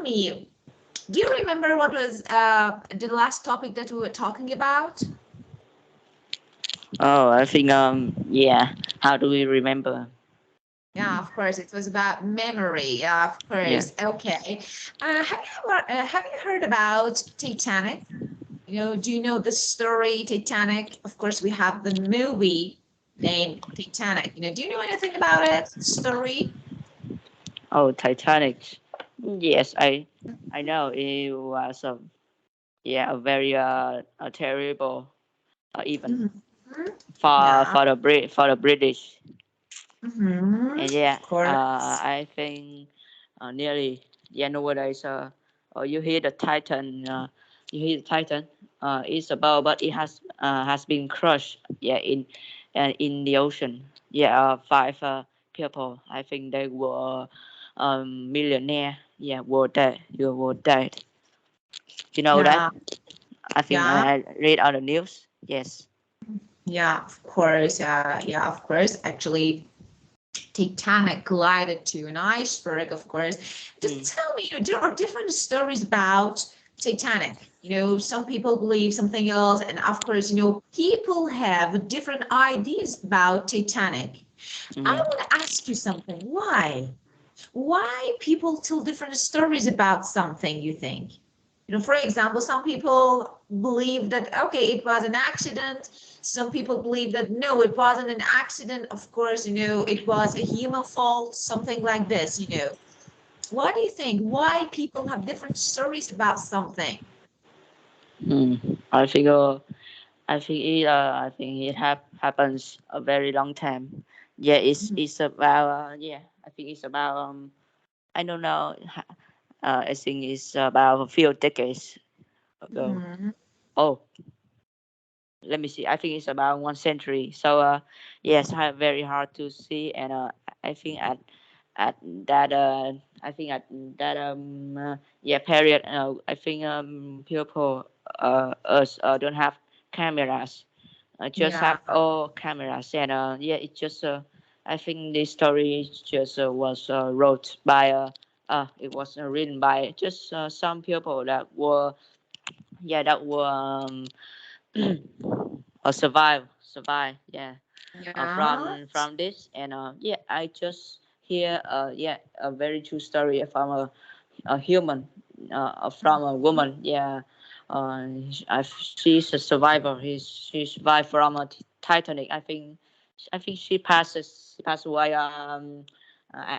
tell me, do you remember what was the last topic that we were talking about? Oh, I think yeah. How do we remember? Yeah, of course, it was about memory. Yeah, of Yeah. course. Okay. Have you heard about Titanic? Do you know the story Titanic? Of course, we have the movie named Titanic. Do you know anything about it? Story? Oh, Titanic. Yes, I know it was a very a terrible event Mhm. for Yeah. the British. And yeah, Of course. I think nearly nowadays you hear the Titan it's about, but it has been crushed in the ocean. Five people, I think they were millionaire, were dead. You know that? Yeah. I think Yeah. I read on the news. Yes. Yeah, of course. Yeah, of course. Actually, Titanic collided to an iceberg, of course. Mm. Just tell me, there are different stories about Titanic. Some people believe something else, and of course, people have different ideas about Titanic. I Mm. want to ask you something. Why? Why people tell different stories about something, you think? For example, some people believe that, okay, it was an accident. Some people believe that, no, it wasn't an accident. Of course, it was a human fault, something like this. What do you think? Why people have different stories about something? Mm. I think it happens a very long time. Yeah, it's about I think it's about I don't know. I think it's about a few decades ago. Mhm. Oh, let me see. I think it's about 1 century. So yes, very hard to see, and I think at that I think at that period, I think people us don't have cameras. I just Yeah, have all cameras, and it just I think this story just was wrote by it was written by just some people that were that were survive yeah, from this, and I just hear a very true story from a human from a woman. She's a survivor. She survived from a Titanic. I think she passed away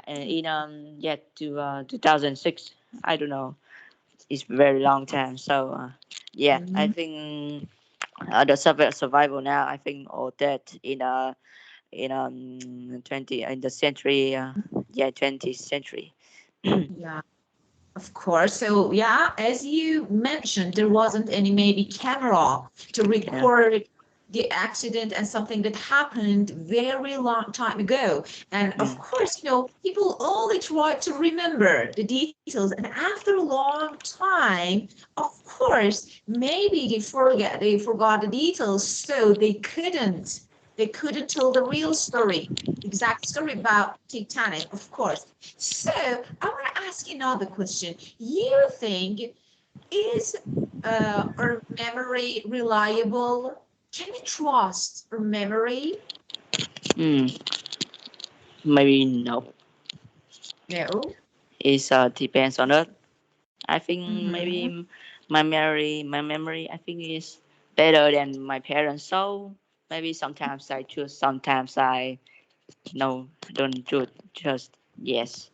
in to 2006. I don't know. It's very long time. So I Mhm. think the survival now, I think all dead in 20 in the century 20th century. Yeah. Of course. So, yeah, as you mentioned, there wasn't any maybe camera to Yeah. record the accident and something that happened very long time ago. And of Mm. course, people only try to remember the details. And after a long time, of course, maybe they forgot the details, so they couldn't tell the real story, exact story about Titanic, of course. So I want to ask you another question. You think, is our memory reliable? Can we trust our memory? Mm. Maybe no. No. It depends on it. I think Mm-hmm. maybe my memory I think is better than my parents. So maybe sometimes I choose, sometimes I no don't choose. Just yes.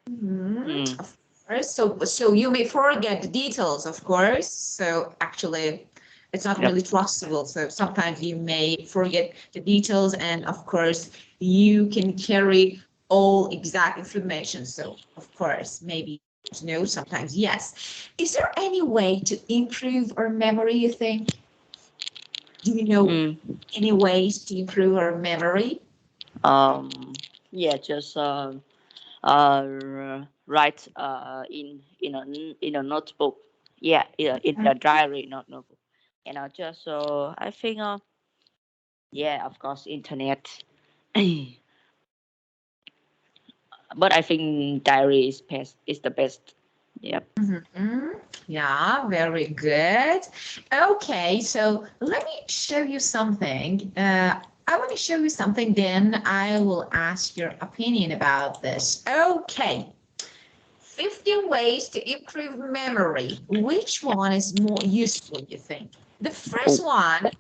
Mm-hmm. Mm. Of course. So you may forget the details, of course. So actually, it's not Yep. really trustable. So sometimes you may forget the details, and of course, you can carry all exact information. So of course, maybe no, sometimes yes. Is there any way to improve our memory, you think? Do you know Mm. any ways to improve our memory? Um. Just write in a notebook. In a diary, not notebook. And just I think of course internet. But I think diary is the best. Yep. Yeah, very good. Okay, so let me show you something. I want to show you something, then I will ask your opinion about this. Okay, 15 ways to improve memory. Which one is more useful, you think? The Oh. first one,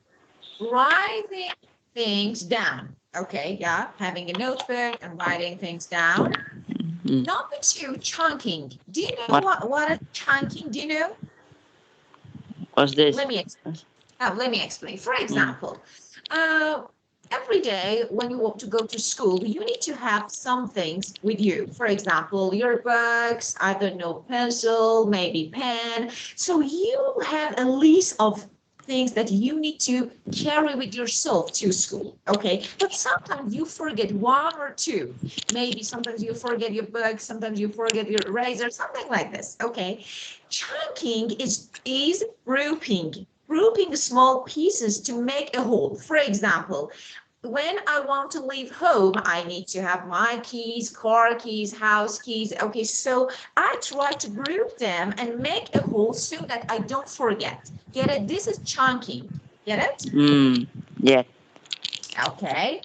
writing things down. Okay, yeah, having a notebook and writing things down. Mm. Number two, chunking. Do you know What? what is chunking? Do you know? What's this? Let me explain. Let me explain. For Mm. example, uh, every day when you want to go to school, you need to have some things with you. For example, your books, I don't know, pencil, maybe pen. So you have a list of things that you need to carry with yourself to school. Okay. But sometimes you forget one or two. Maybe sometimes you forget your books, sometimes you forget your eraser, something like this. Okay. Chunking is grouping small pieces to make a whole. For example, when I want to leave home, I need to have my keys, car keys, house keys. Okay, so I try to group them and make a whole so that I don't forget. Get it? This is chunking. Get it? Mm. Yeah. Okay.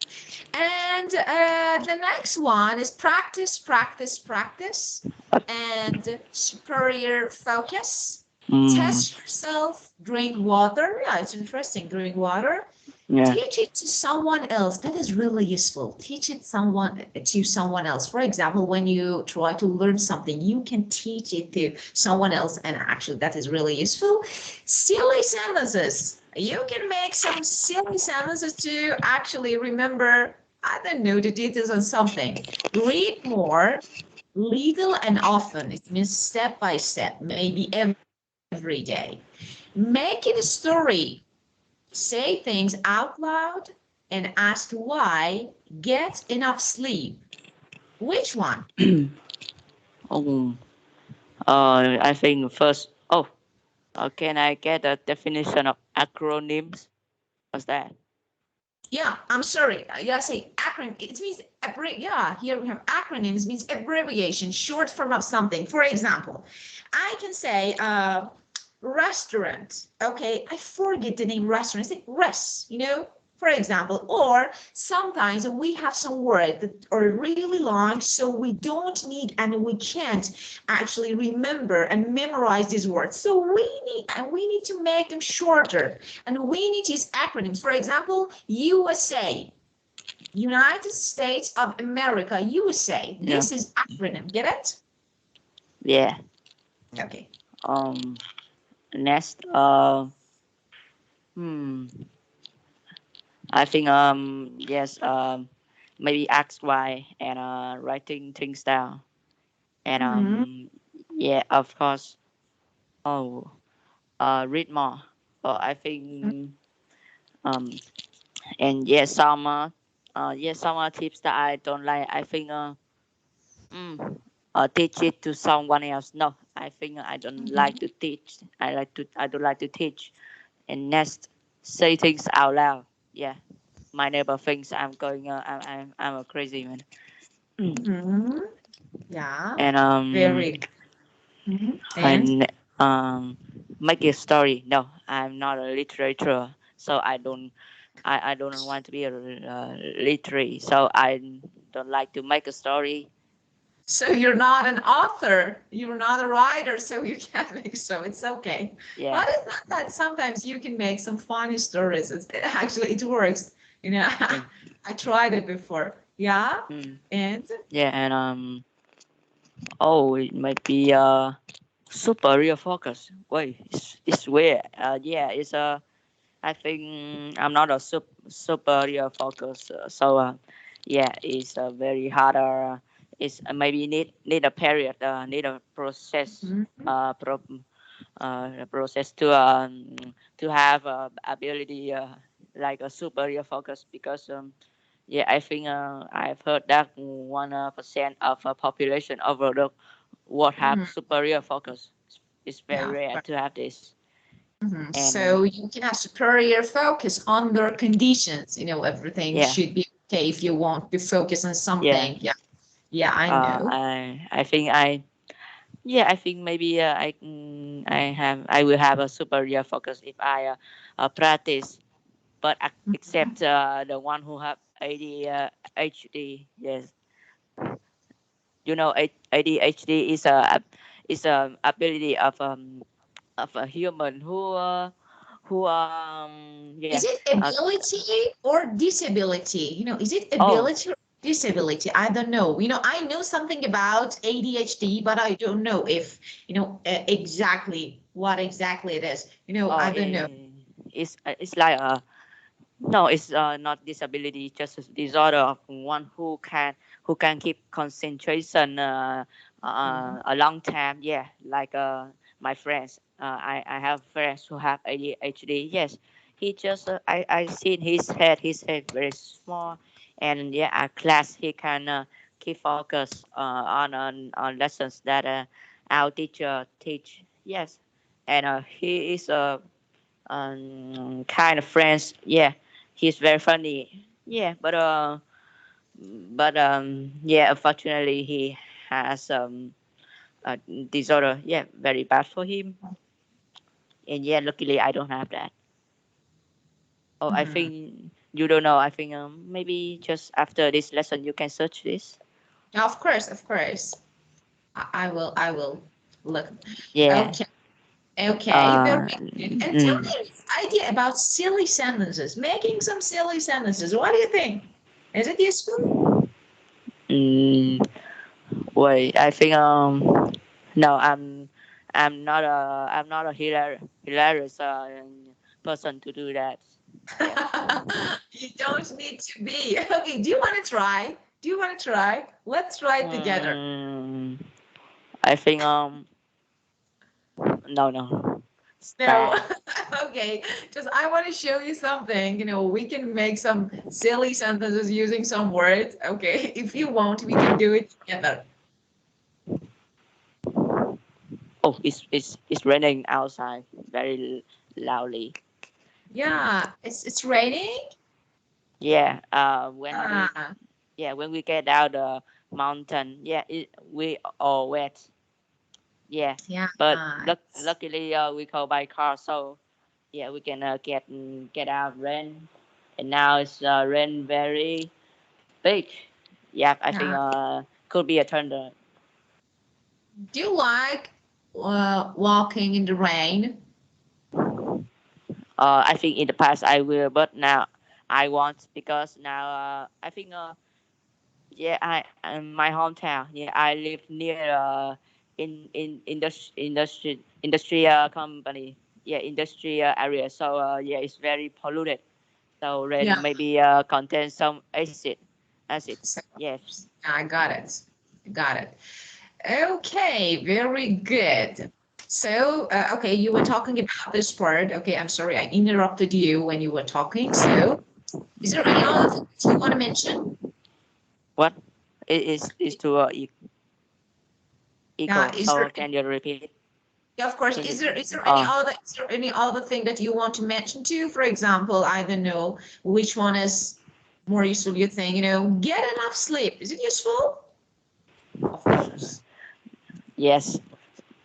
And the next one is practice, practice, practice, and superior focus. Mm. Test yourself, drink water. Yeah, it's interesting, drink water. Yeah. Teach it to someone else. That is really useful. Teach it someone to someone else. For example, when you try to learn something, you can teach it to someone else, and actually that is really useful. Silly sentences. You can make some silly sentences to actually remember, I don't know, the details on something. Read more, little and often. It means step by step, maybe every day. Make it a story. Say things out loud and ask why. Get enough sleep. Which one? Oh. I think first. Oh. Can I get a definition of acronyms? What's that? Yeah, I'm sorry. Yeah, say acronym. It means yeah. Here we have acronyms. Means abbreviation, short form of something. For example, I can say restaurant. Okay, I forget the name restaurant. I say res. For example, or sometimes we have some words that are really long, so we don't need and we can't actually remember and memorize these words. So we need to make them shorter, and we need to use acronyms. For example, USA, United States of America, USA. Yeah. This is acronym. Get it? Yeah. Okay. Um. Next. Hmm. I think. Yes. Maybe ask why and writing things down and Mhm. yeah, of course. Oh. Read more. I think. Um. And yes, some tips that I don't like. I think. Mm, teach it to someone else. No, I think I don't like to teach. I don't like to teach. And next, say things out loud. Yeah, my neighbor thinks I'm going. I'm a crazy man. Mm. Mhm. Yeah. And Very. Mhm. And and make a story. No, I'm not a literature, so I don't want to be a literary. So I don't like to make a story. so you're not an author, you're not a writer, so you can't make so it's okay. Yeah. But it's not that sometimes you can make some funny stories. Actually it works. Mm. I tried it before. Yeah. Mm. And Yeah, and oh, it might be superior focus. Wait, it's weird. Yeah, it's I think I'm not a superior focus. Yeah, it's very harder. It's maybe need a period. Need a process. Mhm. Pro, process to have ability like a superior focus because yeah, I think I've heard that 1% of a population over the world have Mhm. superior focus. It's very Yeah. rare to have this. Mhm. And So you can have superior focus under conditions. Everything yeah, should be okay if you want to focus on yeah. something. Yeah. Yeah, I know. I think Yeah, I think maybe I will have a superior focus if I practice, but except the one who have ADHD. Yes, you know, ADHD is a ability of a human who Is yeah it uh, ability or disability? Is it oh ability or disability? I don't know. I know something about ADHD, but I don't know if, exactly what exactly it is. oh I don't know. it's like a no, it's not disability, just a disorder of one who can keep concentration Mhm. a long time. Yeah, like my friends. I have friends who have ADHD. Yes, he just I seen his head very small, and yeah, at class he can keep focus on lessons that our teacher teach. Yes, and he is a kind of friends. Yeah, he's very funny. Yeah, but yeah, unfortunately he has a disorder. Yeah, very bad for him. And yeah, luckily I don't have that. Oh, I Mhm. think you don't know. I think maybe just after this lesson you can search this. Of course, of course. I will look. Yeah. Okay. Okay, very Uh, good. And tell mm, me this idea about silly sentences, making some silly sentences. What do you think? Is it useful? mm, wait, I think no, I'm not a hilarious person to do that. Yeah. You don't need to be. Okay, do you want to try? Do you want to try? Let's try it together. Mm, I think no, it's No. bad. Okay, just I want to show you something. We can make some silly sentences using some words. Okay, if you want, we can do it together. Oh, it's raining outside very loudly. Yeah, it's raining. Yeah. Ah, When we get out the mountain, yeah, we all wet. Yeah, yeah. but luckily we go by car, so yeah, we can get out rain, and now it's rain very big. Yeah, I think Yeah. could be a thunder. Do you like walking in the rain? I think in the past I will, but now I won't because now I think yeah I in my hometown. Yeah, I live near industry company. Yeah, industry area. So yeah, it's very polluted. So Yeah. rain maybe contains some acid. So, Yes. I got it. Got it. Okay, very good. So, okay, you were talking about this part. Okay, I'm sorry, I interrupted you when you were talking. So, is there any other thing that you want to mention? What? It is to echo. Is So there? can you repeat? Yeah, of course. Can you? Is there any other thing that you want to mention too? For example, I don't know which one is more useful. You think, get enough sleep. Is it useful? Of course. Yes.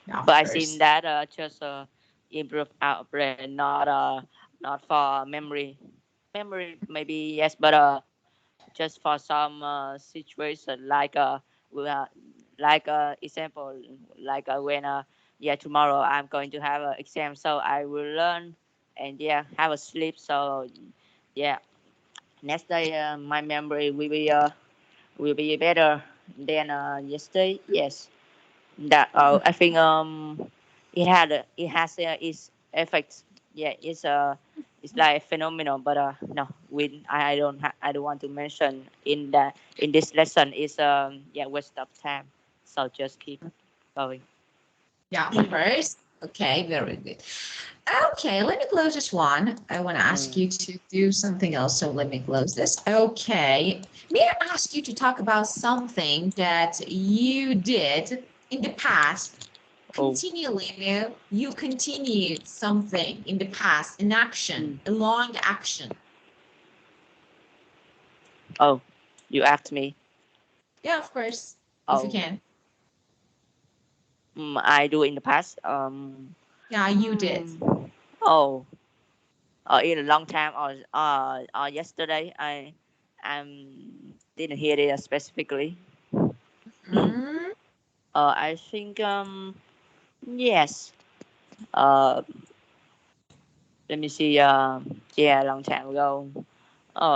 Yeah, But of I seen course. that just improve our brain, not for memory. Memory maybe yes, but just for some situation we, uh example when yeah tomorrow I'm going to have an exam, so I will learn and yeah have a sleep. So yeah, next day my memory will be better than yesterday. Yes, that I think it has its effects. Yeah, it's like phenomenal, but no, I don't want to mention in this lesson. Is yeah waste of time. So just keep going. Yeah, of course. Okay, very good. Okay, let me close this one. I want to ask Mm. you to do something else, so let me close this. Okay. May I ask you to talk about something that you did in the past Oh, continually? You continued something in the past, an action, mm. a long action. Oh, you asked me. Yeah, of course, if you Oh, can. I do in the past. Yeah, you did. Oh, in a long time or yesterday. Didn't hear it specifically. Hmm. I think yes. Uh, Let me see. Yeah, a long time ago.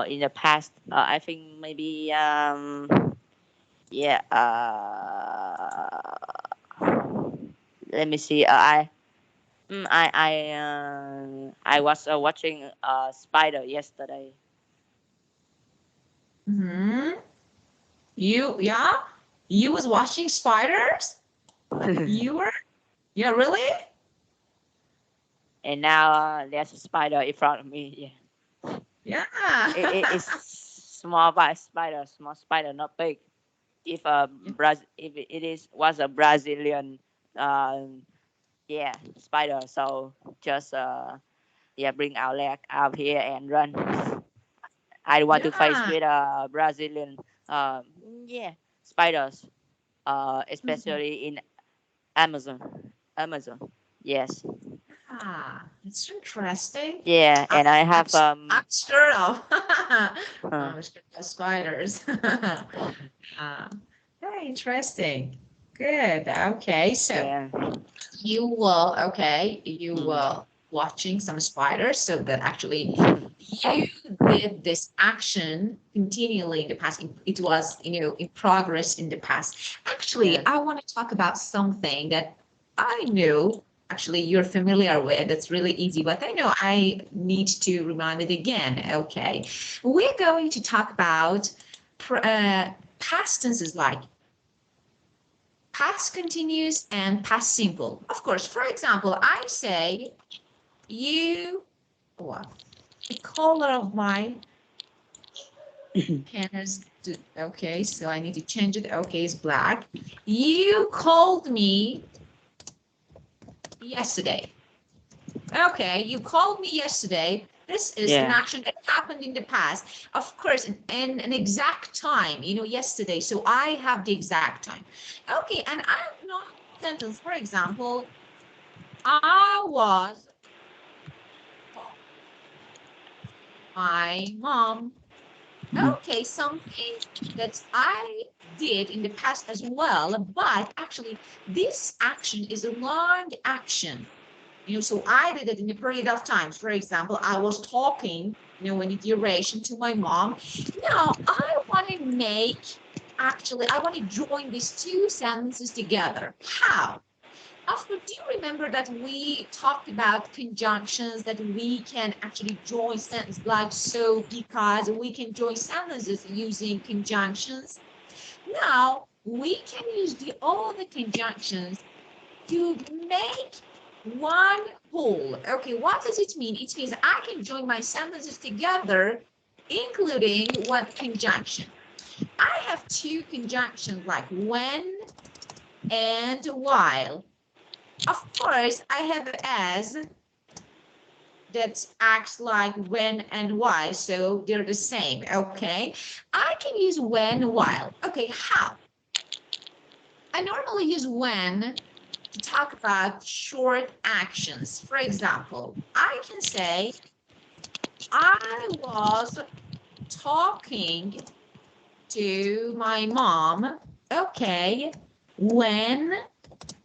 In the past, I think maybe yeah. Let me see. I was watching Spider yesterday. Hmm. Yeah, you was watching spiders. You were. Yeah, really? And now there's a spider in front of me. Yeah. It's small by spider, small spider, not big. If it is was a Brazilian, uh, yeah, spider. So just yeah, bring our leg out here and run. I don't want to face Yeah. with Brazilian, um, yeah, spiders. Mhm. Especially in Amazon. Amazon. Yes. Ah, it's interesting. Yeah, I, and I have I'm sure of. huh, I'm sure of spiders. Very interesting. Good. Okay. So yeah. you will, okay, you Mm. were watching some spiders. So that actually you did this action continually in the past. It was, in progress in the past. Actually, Yeah. I want to talk about something that I know actually you're familiar with. That's really easy, but I know I need to remind it again. Okay. We're going to talk about past tenses like past continuous and past simple. Of course, for example, I say you, what? The color of my pen is, okay, so I need to change it. Okay, it's black. You called me yesterday. Okay, you called me yesterday. This is an Yeah. action that happened in the past. Of course, in an exact time, yesterday. So I have the exact time. Okay, and I have no sentence. For example, I was my mom. Mhm. Okay, something that I did in the past as well, but actually this action is a long action. So I did it in a period of time. For example, I was talking, in the duration to my mom. Now I want to join these two sentences together. How? After, do you remember that we talked about conjunctions that we can actually join sentences like so, because we can join sentences using conjunctions? Now we can use all the conjunctions to make one whole. Okay, what does it mean? It means I can join my sentences together, including one conjunction. I have two conjunctions like when and while. Of course, I have as that acts like when and while, so they're the same, okay? I can use when, while. Okay, how? I normally use when to talk about short actions. For example, I can say, I was talking to my mom, okay, when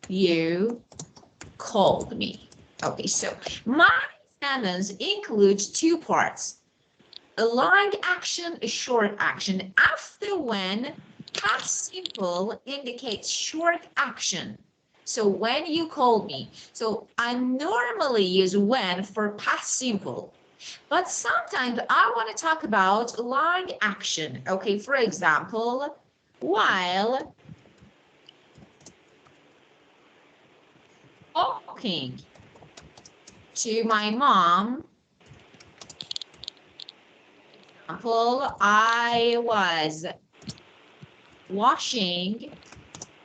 you called me. Okay, so my sentence includes two parts, a long action, a short action. After when, past simple indicates short action. So when you called me. So I normally use when for past simple. But sometimes I want to talk about long action. Okay, for example, while talking to my mom, example, I was washing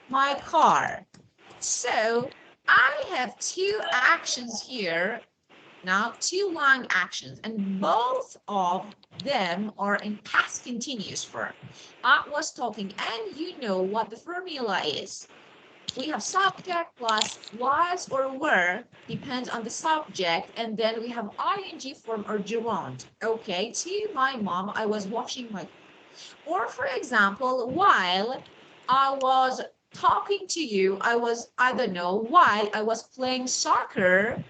my car. So I have two actions here, now two long actions, and both of them are in past continuous form. I was talking, and you know what the formula is. we have subject plus was or were, depends on the subject, and then we have ing form or gerund. Okay, to my mom, I was washing my, or for example, while I was talking to you, I don't know, while I was playing soccer,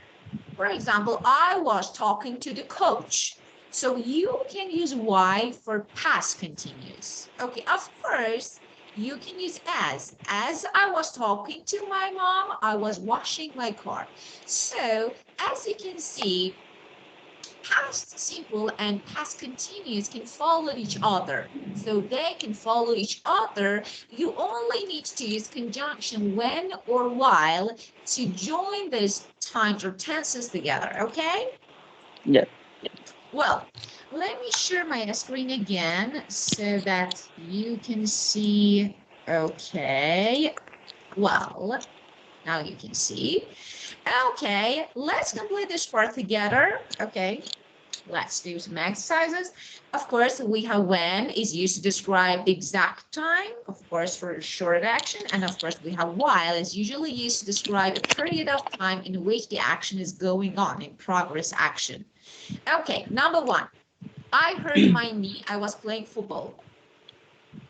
for example, I was talking to the coach. So you can use Y for past continuous. Okay, of course, you can use as. As I was talking to my mom, I was washing my car. So as you can see, past simple and past continuous can follow each other. So they can follow each other. You only need to use conjunction when or while to join those times or tenses together, okay? Yeah. Well, let me share my screen again so that you can see. Okay. Well, now you can see. Okay, let's complete this part together. Okay. Let's do some exercises. Of course, we have when is used to describe the exact time, of course, for a short action. And of course, we have while is usually used to describe a period of time in which the action is going on, in progress action. Okay, number one, I hurt my knee. I was playing football.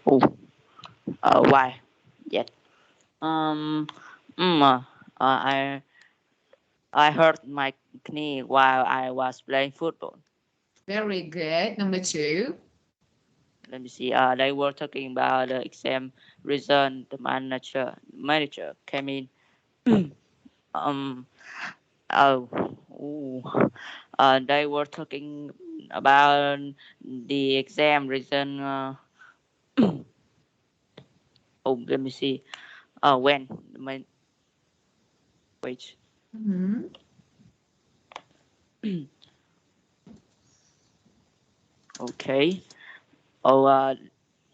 Oh. Why? Yes. Um. I hurt my knee while I was playing football. Very good. Number two. Let me see. They were talking about the exam result. The manager came in. um. Oh. Ooh. They were talking about the exam result. Oh, let me see. When? My, wait. Mhm. Okay. Oh,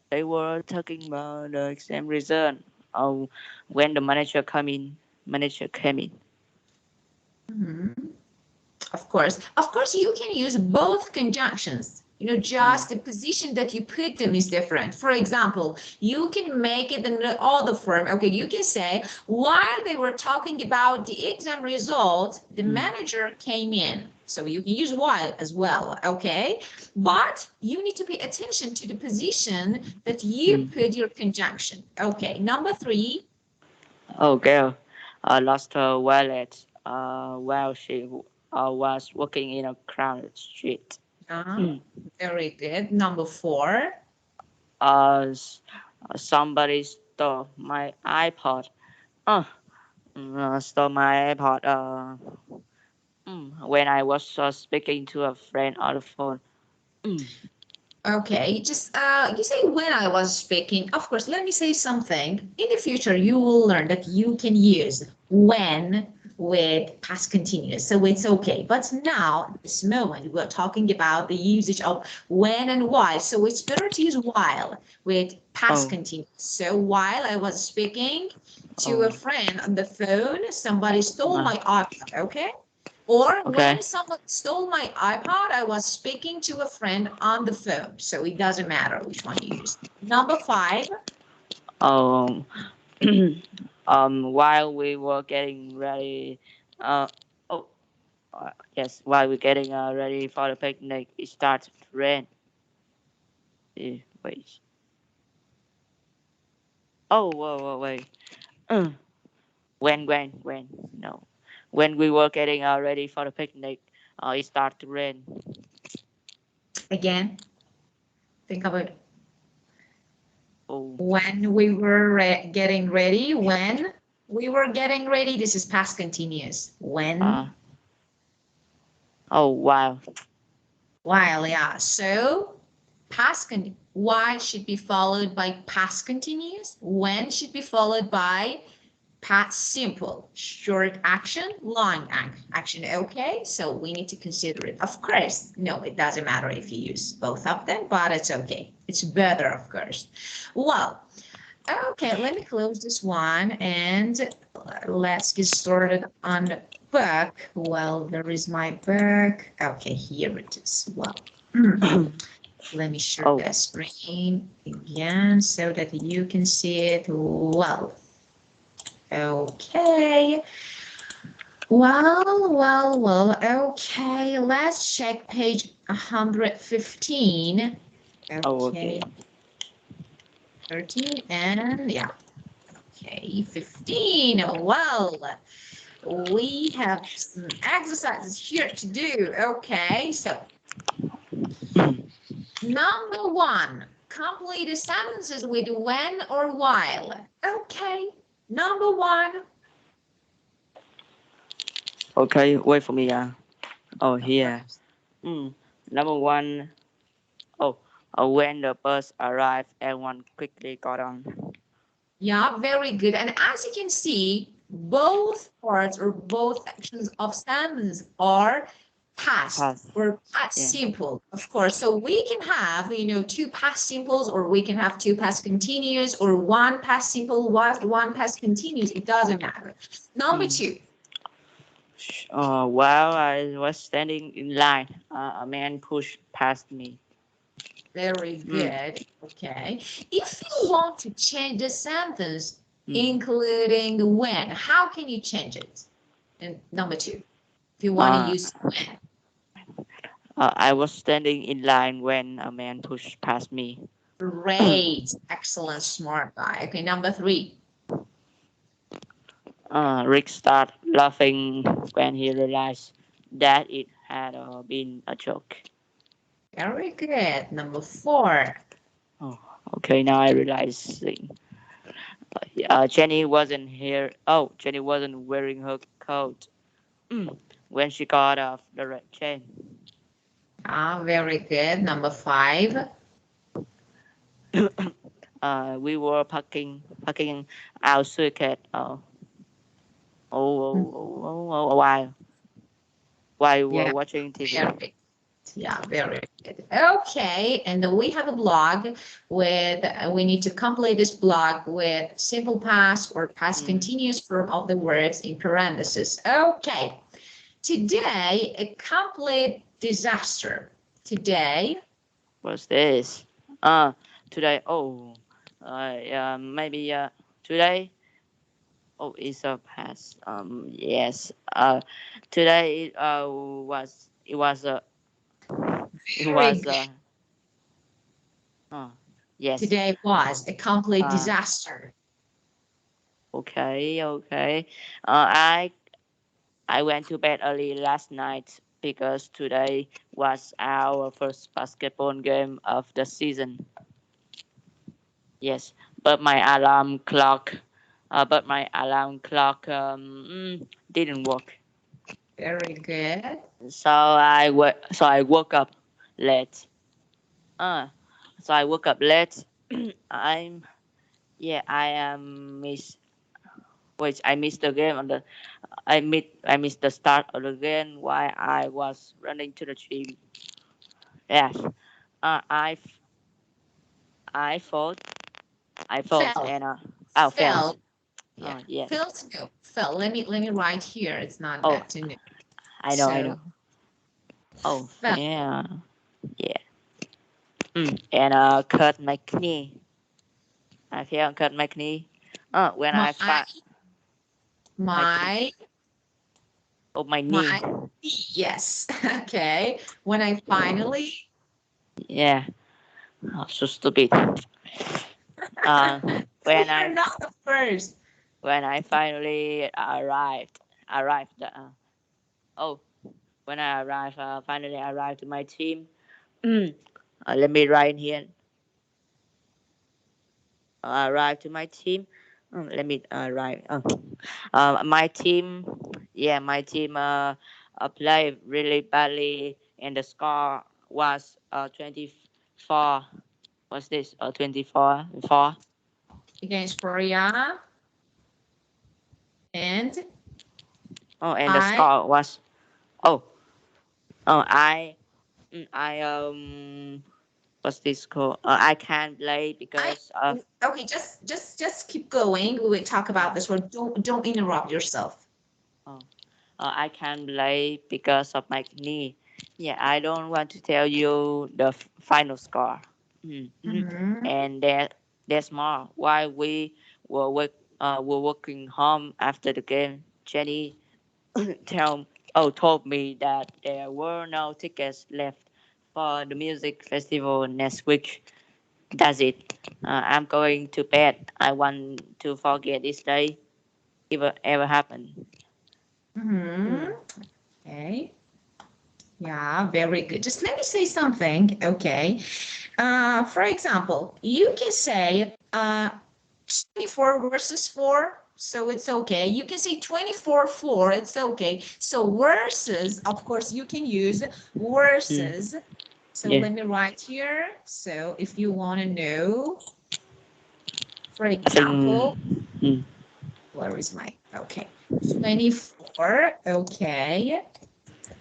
they were talking about the exam result. Oh, when the manager came in. Mhm. Of course, you can use both conjunctions. You know, Mm. just the position that you put them is different. For example, you can make it in the other form. Okay, you can say, while they were talking about the exam result, the Mm. manager came in. So you can use while as well, okay? But you need to pay attention to the position that you Mm. put your conjunction. Okay, number three. Oh, girl, lost her wallet. While she was walking in a crowded street. Uh, very good. Number four. Somebody stole my iPod. Uh, Stole my iPod. When I was speaking to a friend on the phone. Mm. Okay, just you say when I was speaking, of course, let me say something. In the future, you will learn that you can use when with past continuous, so it's okay. But now, at this moment, we're talking about the usage of when and why. So it's better to use while with past Oh, continuous. So while I was speaking to a oh. friend on the phone, somebody stole Uh, my iPod, okay? Or when okay. someone stole my iPod, I was speaking to a friend on the phone. So it doesn't matter which one you use. Number five. Um, while we were getting ready, uh, oh, yes, while we're getting ready for the picnic, it started to rain. Wait. Oh, whoa, whoa, wait. Uh, when? No. When we were getting ready for the picnic, it started to rain. Again, think of it. Oh, When we were getting ready, when we were getting ready, this is past continuous. uh, When, oh, wow. while, yeah. So past con why should be followed by past continuous. When should be followed by past simple, short action, long action. Okay, so we need to consider it. Of course, no, it doesn't matter if you use both of them, but it's okay. It's better, of course. Well, okay, let me close this one and let's get started on the book. Well, there is my book. Okay, here it is. Well, let me share Oh, the screen again so that you can see it well. Okay. Well. Okay, let's check page 115. Oh, Okay, okay. 13 and yeah. Okay, 15. Well, we have some exercises here to do. Okay, so number one, complete the sentences with when or while. Okay, number one. Okay, wait for me. Oh, here. Mm. Number one. Oh, when the bus arrived, everyone quickly got on. Yeah, very good. And as you can see, both parts or both actions of sentences are past Pass. or past Yeah. simple, of course. So we can have, two past simples, or we can have two past continuous, or one past simple, one past continuous. It doesn't matter. Number Mm. two. While I was standing in line, a man pushed past me. Very Mm. good. Okay. If you want to change the sentence, Mm. including the when, how can you change it? And number two, if you want to Uh, use when. I was standing in line when a man pushed past me. Great. Excellent. Smart guy. Okay. Number three. Rick started laughing when he realized that it had been a joke. Very good. Number four. Oh, okay, now I realize. Jenny wasn't here. Oh, Jenny wasn't wearing her coat when she got off the red train. Ah, very good. Number five. We were packing our suitcase. While we were Yeah. watching TV. Very. Yeah. Very good. Okay. And then we have a blog with, we need to complete this blog with simple past or past Mm. continuous form of the words in parentheses. Okay. Today, a complete disaster. Today, What's this? Uh, today. Maybe today. Oh, it's a past. Yes. Today it very was good. uh, yes. Today was a complete Uh, disaster. okay. I went to bed early last night because today was our first basketball game of the season. Yes, but my alarm clock, didn't work. Very good. So I woke up late. Uh, so I woke up late. I'm I am miss which I missed the game on the I missed the start of the game while I was running to the gym. Yes. Uh, I f- I fought I fought Felt, and felt. felt, yeah, Yes. felt, no, felt. Let me write here. It's not Oh, that to know. I So know. Oh, felt yeah. Yeah. And cut my knee. I feel cut my knee. When my I find my knee. my Oh, my knee. my yes. Okay. When I finally Yeah. Oh, so stupid. Uh, when you're I not the first. when I finally arrived. Oh, when I arrived, finally arrived to my team. Let me write here. Arrived to my team. Let me write. My team. Yeah, my team. Played really badly, and the score was 24. What's this? 24. 4. Against Korea and Oh, and the I. score was. Oh, oh, I what's this called? I can't play I because of. okay, just keep going. We will talk Uh, about this one. Don't interrupt yourself. oh, I can't play because of my knee. Yeah, I don't want to tell you the final score. Mm-hmm. Mhm. And that's more why we were were walking home after the game. Jenny tell told me that there were no tickets left for the music festival next week. That's it. I'm going to bed. I want to forget this day ever happened. Mm-hmm. Mm. Okay. Yeah, very good. Just let me say something. Okay. For example, you can say 24 versus 4. So it's okay. You can say 24 4. It's okay. So versus, of course, you can use Mm. versus. So Yeah. let me write here. So if you want to know, for I think. example, Mm. where is my, okay, 24, okay,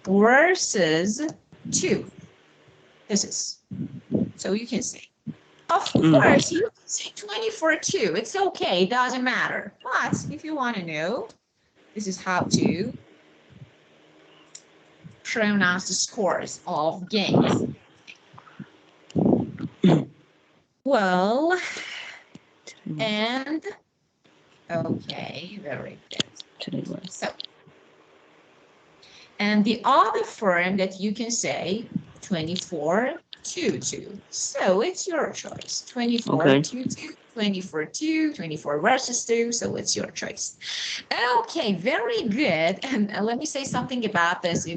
versus 2. This is, so you can say, of Mm. course, you can say 24 2. It's okay. It doesn't matter. But if you want to know, this is how to pronounce the scores of games. Well, and okay, very good. So, and the other form that you can say 24 2 2. So it's your choice. 24 Okay. 2 2, 24 2, 24 versus 2. So it's your choice. Okay, very good. And let me say something about this,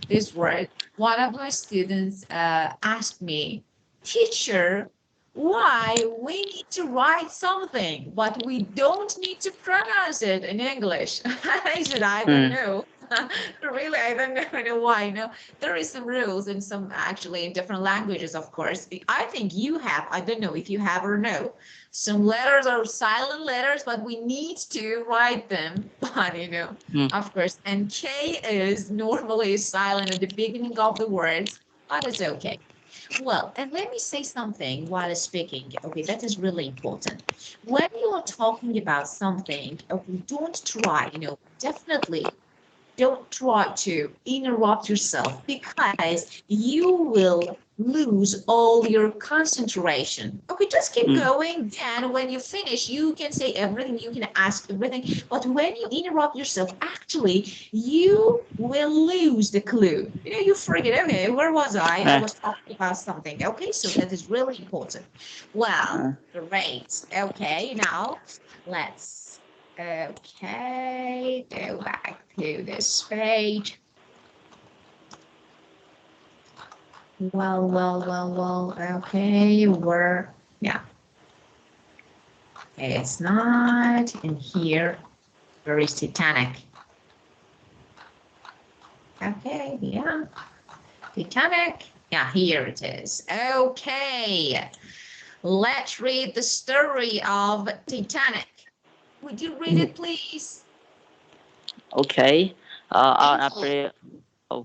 this word. One of my students asked me, teacher, why we need to write something, but we don't need to pronounce it in English. I said, I don't Mm. know. Really, I don't know, why. There is some rules in some actually in different languages, of course. I think you have, I don't know if you have or no. Some letters are silent letters, but we need to write them. But Mm. of course, and K is normally silent at the beginning of the words, but it's okay. Well, and let me say something while speaking. Okay, that is really important. When you are talking about something, okay, don't try, definitely don't try to interrupt yourself because you will lose all your concentration. Okay, just keep Mm. going. And when you finish, you can say everything, you can ask everything. But when you interrupt yourself, actually, you will lose the clue. You forget, okay, where was I? I Uh, was talking about something. Okay, so that is really important. Well, uh, great. Okay, now let's okay, go back to this page. Well. Okay, yeah, it's not in here. Where is Titanic? Okay, yeah, Titanic. Yeah, here it is. Okay, let's read the story of Titanic. Would you read it, please? okay. On Thank you. April. Oh,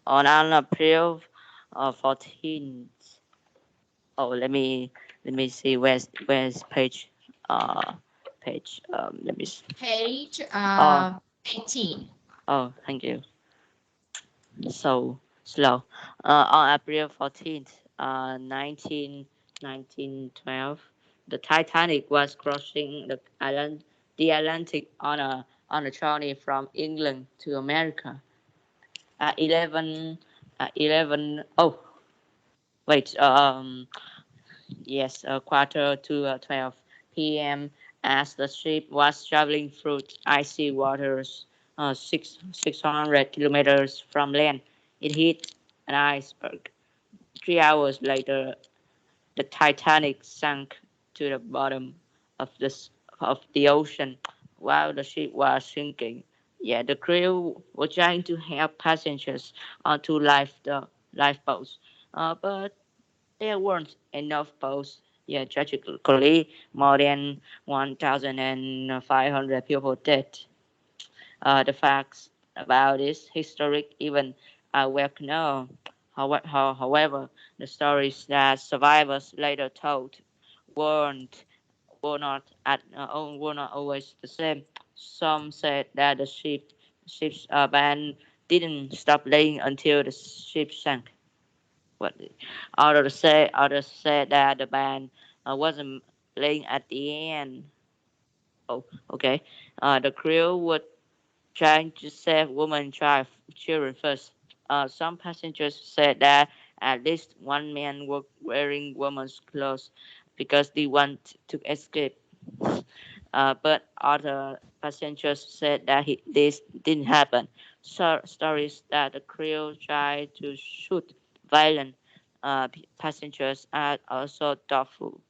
on April 14th. Oh, let me see where's page. Uh, page. Let me. Page Oh, 18. oh, thank you. So slow. On April 14th, 1912, the Titanic was crossing the Atlantic on a journey from England to America. At 11, at 11, oh, wait, yes, a quarter to 12 p.m. as the ship was traveling through icy waters, 600 kilometers from land. It hit an iceberg. 3 hours later, the Titanic sank to the bottom of the ocean while the ship was sinking. Yeah, the crew were trying to help passengers onto lifeboats, but there weren't enough boats. Yeah, tragically, more than 1,500 people died. The facts about this historic event are well known. However, the stories that survivors later told weren't were not always the same. Some said that the ship's band didn't stop laying until the ship sank. What others said that the band wasn't playing at the end. Oh, okay. The crew would trying to save women and children first. Some passengers said that at least one man was wearing women's clothes because they want to escape. But other passengers said that this didn't happen. So stories that the crew tried to shoot violent passengers are also doubtful.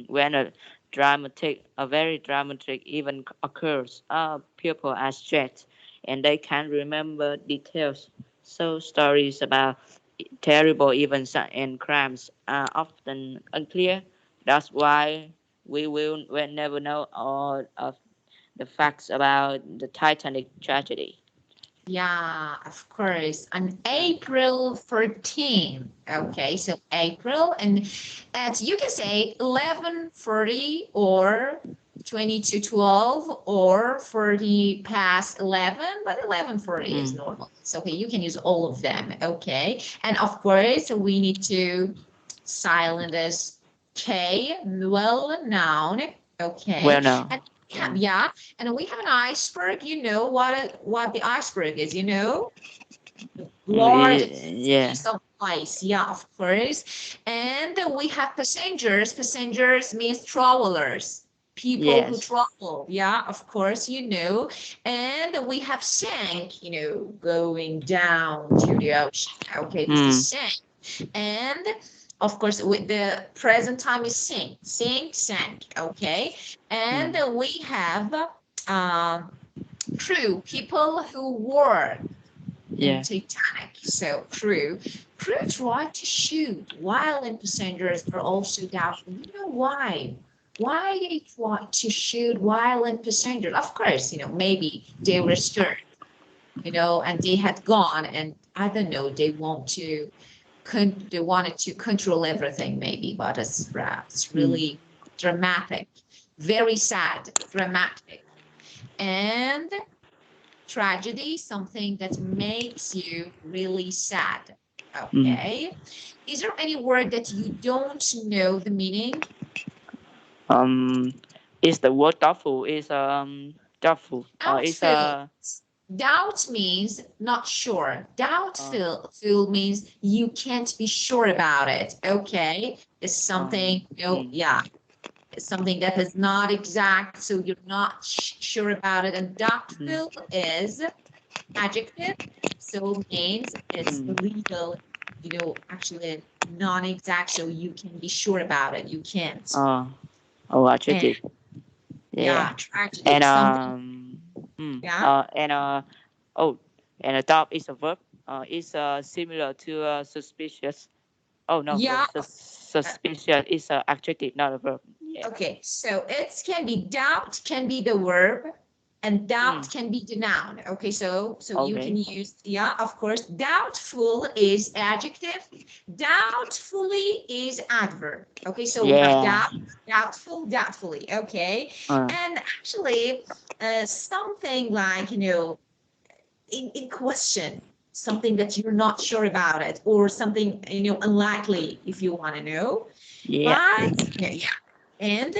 When a very dramatic event occurs, people are stressed and they can't remember details. So stories about terrible events and crimes are often unclear. That's why will never know all of the facts about the Titanic tragedy. Yeah, of course. On April 14th. Okay, so April, and as you can say 11:40 or 20 to 12 or 40 past 11, but 11:40 is Mm. normal. So okay, you can use all of them. Okay, and of course we need to silent this K, well noun. Well, Okay, no. and Mm. yeah, and we have an iceberg. You know what the iceberg is, you know? Large Yeah. piece of ice. Yeah, of course. And we have passengers. Passengers means travelers. People who Yes. travel. Yeah, of course, you know. And we have sank, you know, going down to the ocean. Okay, this is Mm. sank. And of course, with the present time is sink, sink, sank. Okay. And Mm. we have crew, people who work in Yeah. Titanic. So crew tried to shoot while in passengers are also doubtful. You know why? Why they tried to shoot while in passengers? Of course, you know, maybe they were scared, you know, and they had gone, and I don't know, they wanted to control everything, maybe, but it's Mm. really dramatic, very sad, dramatic, and tragedy, something that makes you really sad. Mm. Okay. Is there any word that you don't know the meaning? Um, is the word doubtful? Is doubtful? Is Doubtful. Doubt means not sure. uh, Doubtful means you can't be sure about it. Okay. It's something, you know, mm, yeah, it's something that is not exact, so you're not sure about it. And mm, doubtful is adjective, so means it's mm. legal, you know, actually non-exact, so you can be sure about it. You can't. Uh, oh, And adjective. Yeah. yeah, tragedy, And something. Yeah. and oh, and a doubt is a verb. Is similar to suspicious. Oh no, Yeah. uh, suspicious is a adjective, not a verb. Yeah. Okay, so it can be doubt can be the verb and doubt Mm. can be the noun. Okay, so you can Okay. use, yeah, of course, doubtful is adjective, doubtfully is adverb. Okay, so we have Yeah. doubt, doubtful, doubtfully. Okay, Uh, and actually, something like, you know, in question, something that you're not sure about it, or something, you know, unlikely if you want to know. yeah. But yeah, and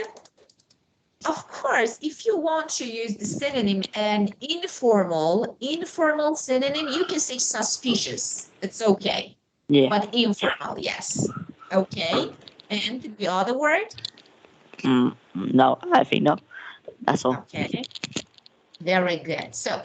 of course, if you want to use the synonym and informal synonym, you can say suspicious. It's okay. Yeah. But informal, yes. Okay. And the other word? No, I think no. That's all. Okay. Very good. So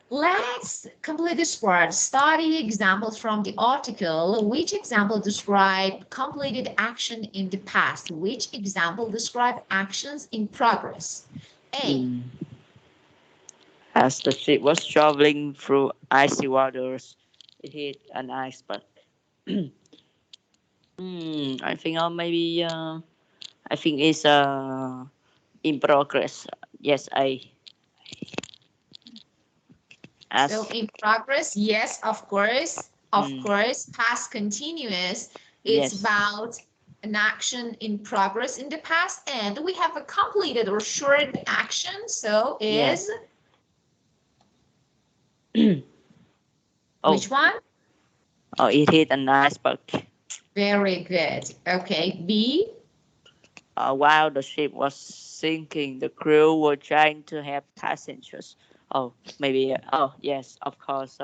let's complete this part. Study examples from the article. Which example describe completed action in the past? Which example describe actions in progress? A. Mm. As the ship was traveling through icy waters, it hit an iceberg. I think maybe I think it's in progress. Yes, I So as in progress, yes, of course. Of mm, course, past continuous, it's yes, about an action in progress in the past, and we have a completed or short action. So yes. is Oh, which one? it hit an iceberg. Very good. Okay, B. while the ship was sinking, the crew were trying to help passengers. Oh, maybe. Oh, yes, of course.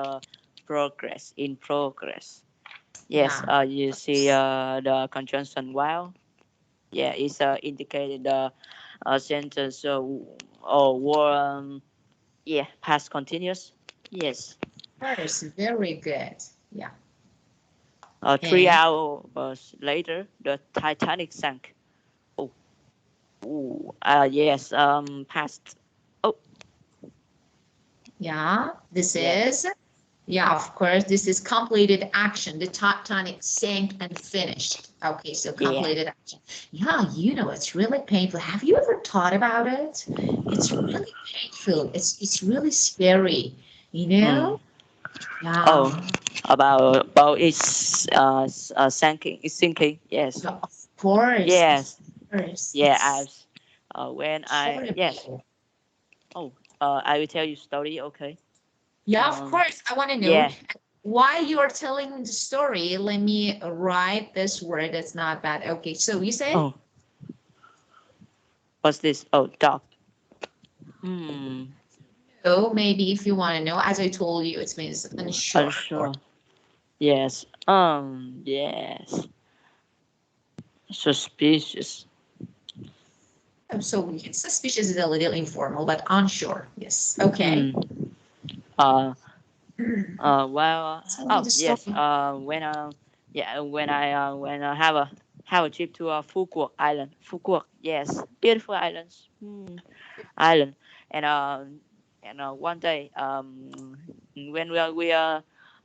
Progress in progress. Yes. Yeah. You see the conjunction while. Yeah, it's indicated the sentence or yeah, past continuous. Yes. First, very good. Yeah. Three And hours later, the Titanic sank. Oh, ooh, yes. Past. Oh, yeah, this yeah, is, yeah, of course, this is completed action. The Titanic sank and finished. Okay, so yeah. completed action. Yeah, it's really painful. Have you ever thought about it? It's really painful. It's really scary, you Mm. know? Oh, Yeah. about sinking. It's sinking. Yes, Yeah, of yes, course. yeah. It's When I yes. horrible. Oh, I will tell you story. Okay. Yeah, of Um, course. I want to know yeah. why you are telling the story. Let me write this word. That's not bad. Okay, so you said, Oh, what's this? Oh, dog. Hmm. oh, maybe if you want to know, as I told you, it means unsure. Or Unsure. Yes. Yes. Suspicious. so suspicious is a little informal, but unsure. Yes. Okay. Hmm. Uh. Tell Well. me Oh, the yes. story. Yeah. When I have a trip to Fukuok Island. Fukuok. Yes. Beautiful islands. Island. And one day when we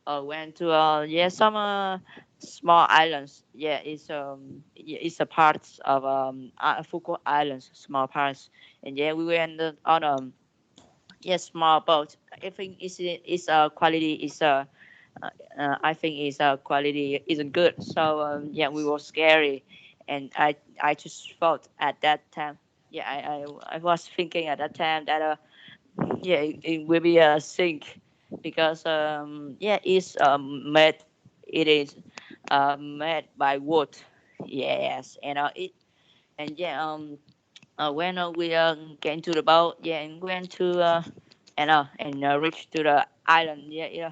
went to some small islands. Yeah, it's a part of Fukuok Islands, small parts. And yeah, we went on yes, small boat. I think it's quality is I think its quality isn't good. So yeah, we were scary, and I just thought at that time. Yeah, I was thinking at that time that yeah, it will be a sink because yeah, it is made by wood. Yes, and it and yeah when we came to the boat, yeah, and went to and reached to the island. Yeah,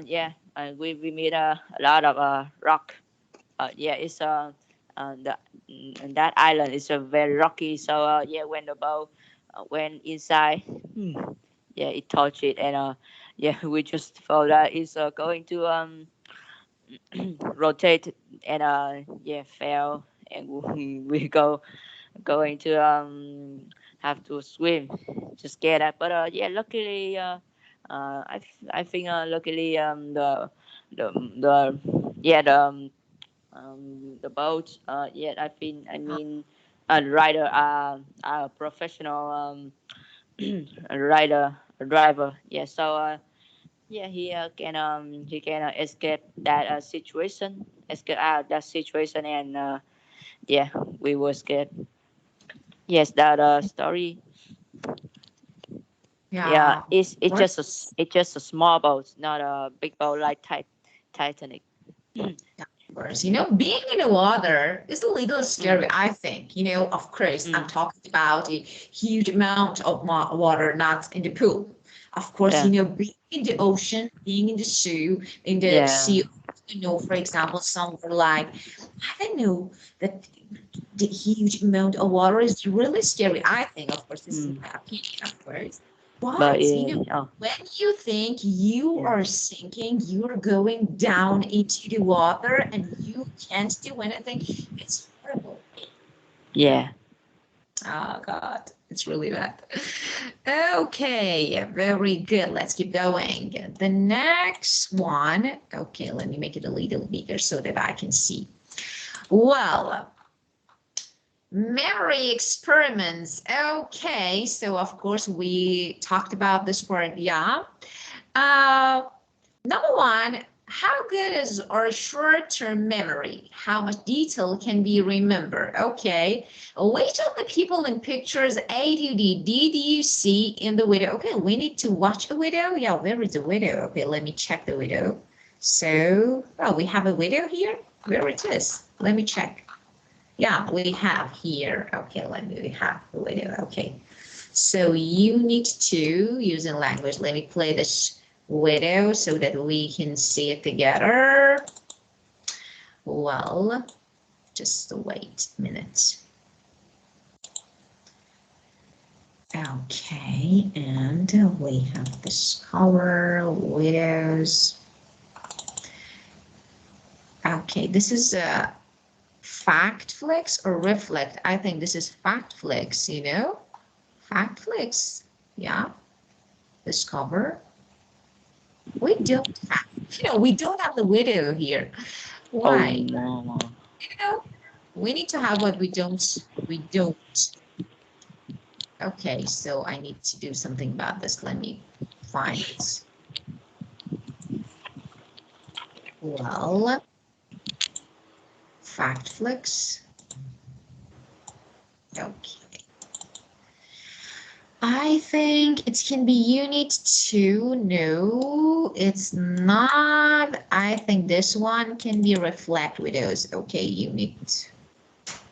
yeah, we meet a lot of rock. Yeah, it's the and that island is very rocky. So yeah, when the boat went inside, yeah, it touched it, and yeah, we just thought that it's going to rotate, and yeah, fell, and we going to have to swim to get that. But yeah, luckily I think luckily the yeah the boat yeah I mean a rider a professional a rider a driver, yeah, so yeah he can escape that situation, escape out that situation, and yeah, we will escape. Yes, that story. Yeah, Yeah, of course. it's just a small boat, not a big boat like Titanic. Yeah, of course. Being in the water is a little scary, Mm, I think. Of course, I'm mm, talking about a huge amount of water, not in the pool. Of course, yeah, being in the ocean, being in the yeah, sea, for example, somewhere like, I don't know, that the huge amount of water is really scary. I think, of course, this is mm. my opinion, of course. But But, yeah, oh, when you think you yeah, are sinking, you're going down into the water and you can't do anything, it's horrible. yeah. Oh, God, it's really bad. Okay, very good. Let's keep going. The next one. Okay, let me make it a little bigger so that I can see. Well, memory experiments. Okay, so of course we talked about this part, yeah. Uh, Number one, how good is our short-term memory? How much detail can be remembered? Okay, which of the people in pictures A to D did you see in the video? Okay, we need to watch a video. Yeah, where is the video? Okay, let me check the video. So, oh, we have a video here. Where it is? Let me check. Yeah, we have here. Okay, we have the video. Okay. So unit 2 using language. Let me play this video so that we can see it together. Well, just wait a minute. Okay, and we have Discover, Widows. Okay, this is a Factflix or Reflect. I think this is Factflix, you know? Factflix, yeah. Discover. We don't have, we don't have the video here. Oh Why? no. We need to have what we don't. Okay, so I need to do something about this. Let me find it. Well, Factflix. Okay. I think it can be unit 2. No, it's not. I think this one can be Reflect Widows. Okay, unit.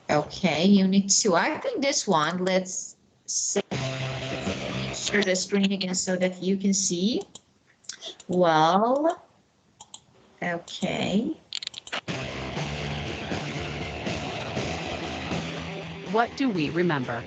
Okay, unit 2. I think this one, let's share the screen again so that you can see. Well, okay. What do we remember?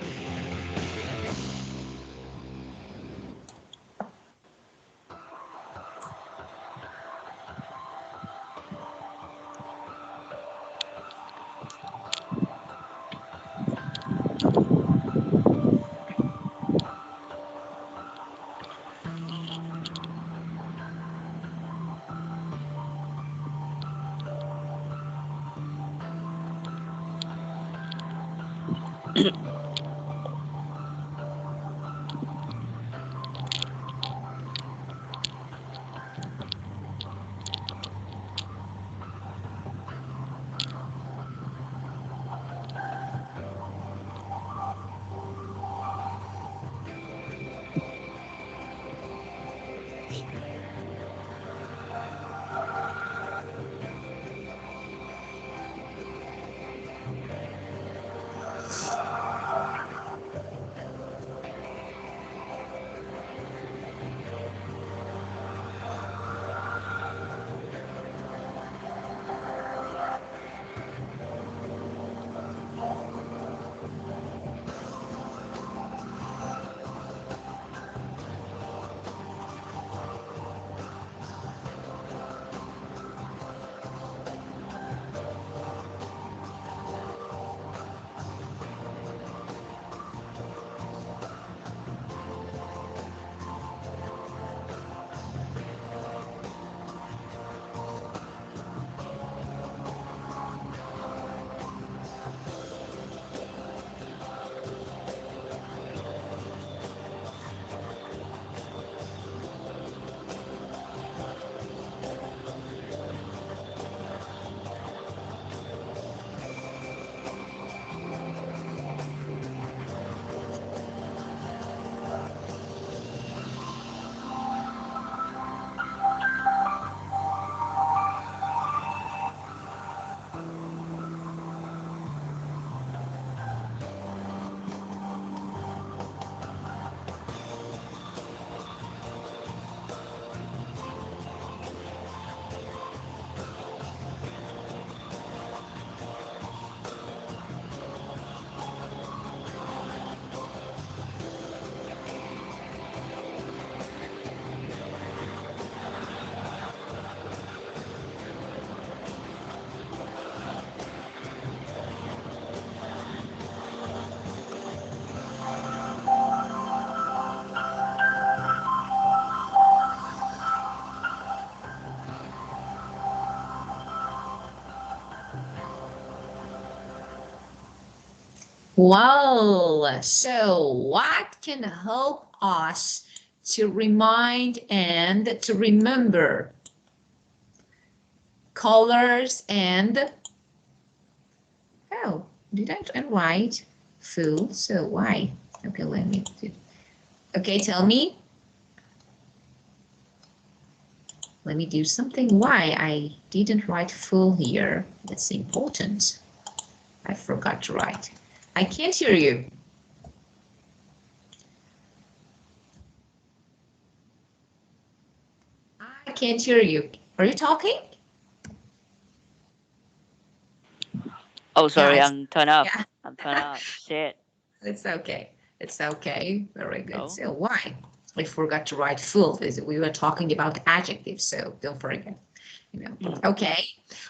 Well, so what can help us to remind and to remember colors and, oh, did I write full? So why? Okay, let me do. Okay, tell me. Let me do something. Why I didn't write full here? That's important. I forgot to write. I can't hear you. I can't hear you. Are you talking? Oh, sorry, Yeah, I'm turned up. yeah. I'm turned up. Shit. It's okay. It's okay. Very good. Oh. So why? I forgot to write full. We were talking about adjectives, so don't forget. Okay.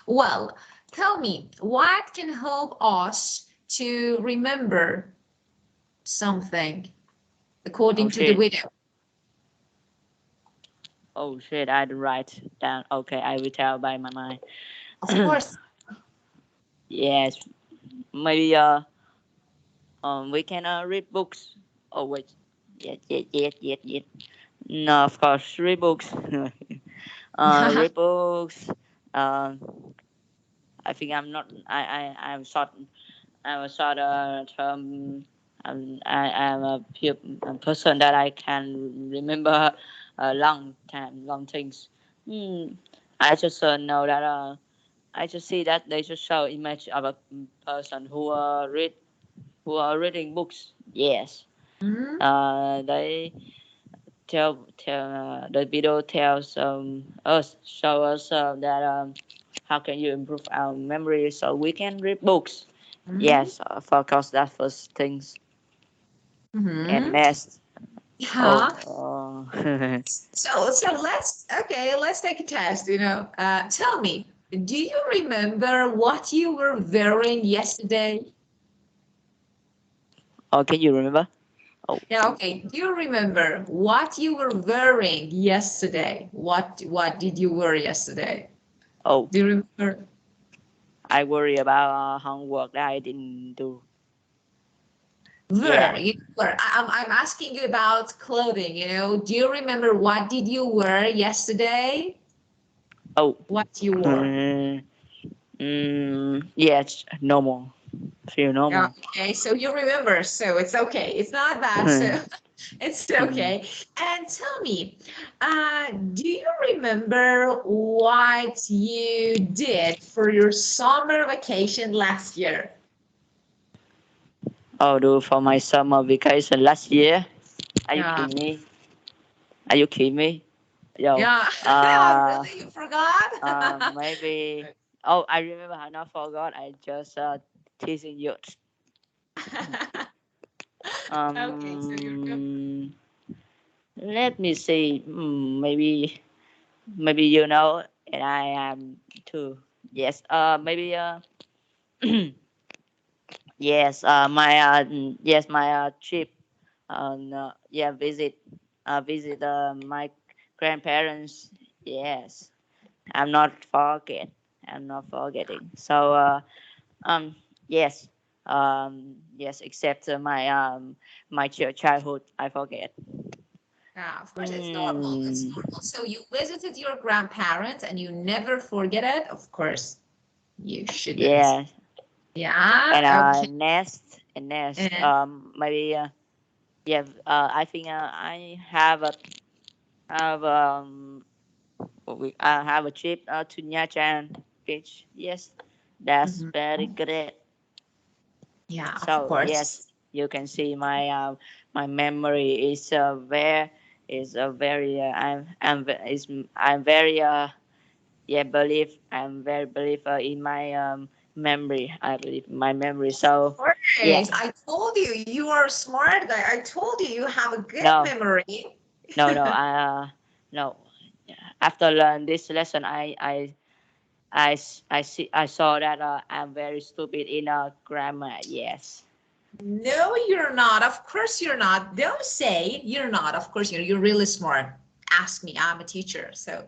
Well, tell me, what can help us to remember something according Oh to the shit. video? Oh shit. I didn't write down. Okay, I will tell by my mind. Of course. Yes. Maybe we can read books. Oh wait. Yes. No, of course, read books. Read books. I think I'm not. I'm short. I'm a sort of I'm a person that I can remember a long time, long things. Hmm. I just know that I just see that they just show image of a person who are reading books. Yes. Mhm. They tell the video tells us show us that how can you improve our memory so we can read books. Mhm. Yes, of course, that first things. And Mhm. next, Yeah. oh, So let's take a test. Tell me, do you remember what you were wearing yesterday? oh, can you remember? Oh, Yeah, okay. Do you remember what you were wearing yesterday? What did you wear yesterday? oh, Do you remember? I worry about homework that I didn't do. Wear, Yeah. I'm asking you about clothing, Do you remember what did you wear yesterday? Oh, What you wore? mm, yes, normal. Feel Yeah, normal. okay, so you remember, so it's okay. It's not bad, so it's okay. And tell me, do you remember what you did for your summer vacation last year? Oh, do for my summer vacation last year. Are you Yeah. kidding me? Are you kidding me? Yo, Yeah. Oh, uh, really? You forgot? maybe. Oh, I remember. I not forgot. I just teasing you. Okay, so you're good. Let me see. Maybe you know, and I am too. Yes. Maybe. Yes. My trip. No, yeah. Visit. My grandparents. Yes. I'm not forget. I'm not forgetting. So. Um. Yes. Yes. Except my childhood. I forget. Yeah, of course, it's normal. It's Mm, normal. So you visited your grandparents and you never forget it? Of course, you shouldn't. yeah, and Yeah, okay. next, And maybe yeah, I think I have I have a trip to Nha Trang beach. Yes, that's mhm, very great. yeah, of So course. yes, you can see my memory is very I'm very yeah believe I'm very believer in my memory. I believe in my memory. Of So course. yes, I told you, you are a smart guy. I told you, you have a good no, memory. no, no. After learn this lesson, I saw that I'm very stupid in grammar. Yes. No, you're not. Of course you're not. Don't say you're not. Of course you're really smart. Ask me. I'm a teacher. So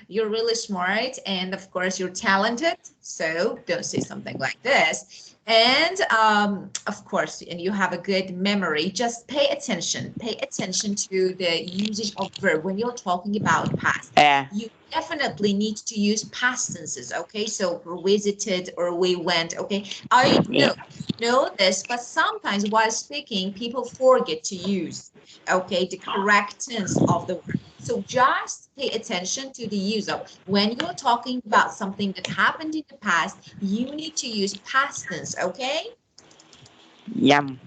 you're really smart and of course you're talented. So don't say something like this. And of course, and you have a good memory. Just pay attention. Pay attention to the usage of verb when you're talking about past. Yeah. You definitely need to use past tenses. Okay, so we visited or we went. Okay, I Yeah. know this, but sometimes while speaking, people forget to use, okay, the correct tense of the word. So just pay attention to the use of. When you're talking about something that happened in the past, you need to use past tense, okay? Yum.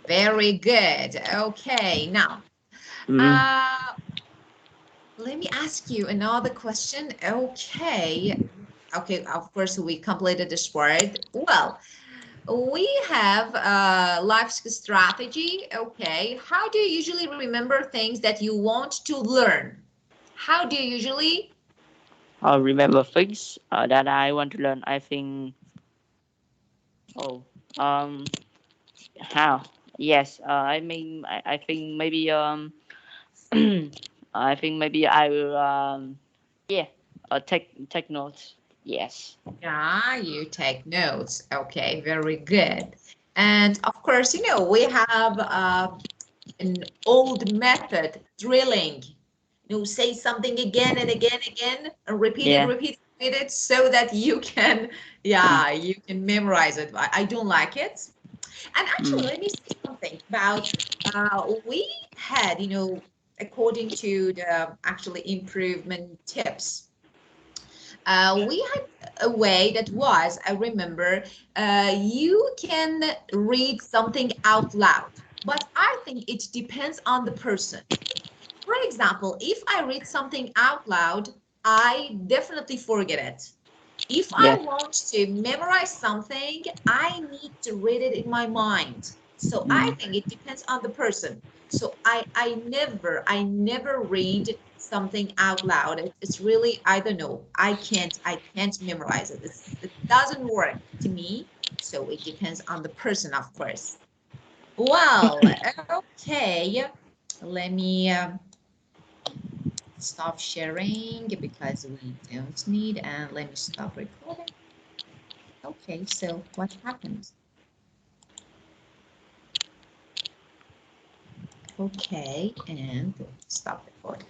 Very good. Okay, now, Mm. uh, let me ask you another question. Okay. Okay, of course, we completed this word. Well, we have life strategy. Okay. How do you usually remember things that you want to learn? How do you usually? I'll remember things that I want to learn. I think. Oh. Um. How? Yes. I mean. I think maybe. I think maybe I will. Yeah. Take notes. Yes. Yeah, you take notes. Okay, very good. And of course, we have an old method, drilling. Say something again and again, again, and repeat it, Yeah. repeat it, repeat it, so that you can, Mm. yeah, you can memorize it. I don't like it. And actually, Mm. let me say something about we had, according to the actually improvement tips, we had a way that was, I remember, you can read something out loud, but I think it depends on the person. For example, if I read something out loud, I definitely forget it. If I Yes. want to memorize something, I need to read it in my mind. So I Mm. think it depends on the person. So I never read something out loud. It's really, I don't know. I can't memorize it. It doesn't work to me. So it depends on the person, of course. Well, okay. Let me stop sharing because we don't need, and let me stop recording. Okay, so what happened? Okay, and stop recording.